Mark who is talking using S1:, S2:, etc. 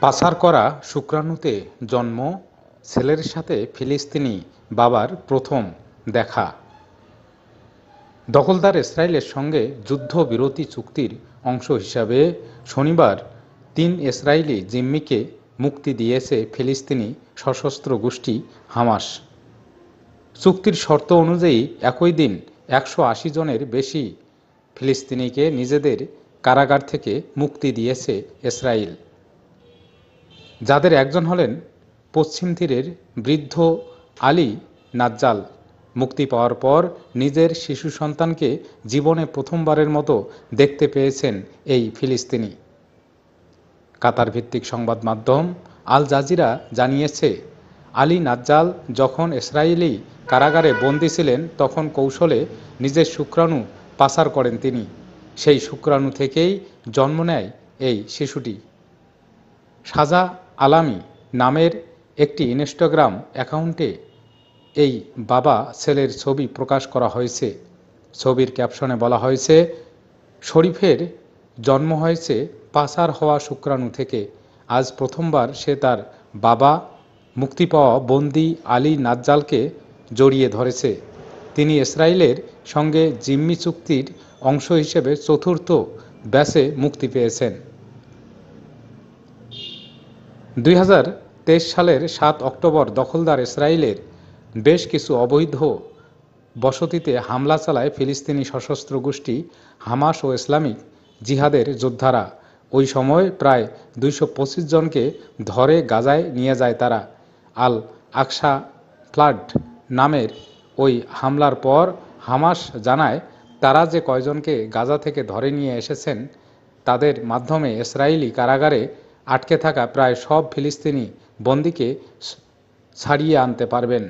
S1: পাচার করা শুক্রাণুতে জন্ম ছেলের সাথে ফিলিস্তিনি বাবার প্রথম দেখা। দখলদার ইসরায়েলের সঙ্গে যুদ্ধবিরতি চুক্তির অংশ হিসাবে শনিবার ৩ ইসরায়েলি জিম্মিকে মুক্তি দিয়েছে ফিলিস্তিনি সশস্ত্র গোষ্ঠী হামাস। চুক্তির শর্ত অনুযায়ী একই দিন ১৮০ জনের বেশি ফিলিস্তিনিকে নিজেদের কারাগার থেকে মুক্তি দিয়েছে ইসরায়েল, যাদের একজন হলেন পশ্চিম তীরের বৃদ্ধ আলী নাজ্জাল। মুক্তি পাওয়ার পর নিজের শিশু সন্তানকে জীবনে প্রথমবারের মতো দেখতে পেয়েছেন এই ফিলিস্তিনি। কাতার ভিত্তিক সংবাদ মাধ্যম আল জাজিরা জানিয়েছে, আলী নাজ্জাল যখন ইসরায়েলি কারাগারে বন্দী ছিলেন তখন কৌশলে নিজের শুক্রাণু পাচার করেন তিনি। সেই শুক্রাণু থেকেই জন্ম নেয় এই শিশুটি। সাজা আলামি নামের একটি ইনস্টাগ্রাম অ্যাকাউন্টে এই বাবা ছেলের ছবি প্রকাশ করা হয়েছে। ছবির ক্যাপশনে বলা হয়েছে, শরীফের জন্ম হয়েছে পাচার হওয়া শুক্রাণু থেকে। আজ প্রথমবার সে তার বাবা মুক্তি পাওয়া বন্দী আলী নাজ্জালকে জড়িয়ে ধরেছে। তিনি ইসরায়েলের সঙ্গে জিম্মি চুক্তির অংশ হিসেবে চতুর্থ ব্যাচে মুক্তি পেয়েছেন। ২০২৩ সালের ৭ অক্টোবর দখলদার ইসরায়েলের বেশ কিছু অবৈধ বসতিতে হামলা চালায় ফিলিস্তিনি সশস্ত্র গোষ্ঠী হামাস ও ইসলামিক জিহাদের যোদ্ধারা। ওই সময় প্রায় ২২৫ জনকে ধরে গাজায় নিয়ে যায় তারা। আল আকসা ফ্লাড নামের ওই হামলার পর হামাস জানায়, তারা যে কয়জনকে গাজা থেকে ধরে নিয়ে এসেছেন তাদের মাধ্যমে ইসরায়েলি কারাগারে আটকে থাকা প্রায় সব ফিলিস্তিনি বন্দীকে ছাড়িয়ে আনতে পারবেন।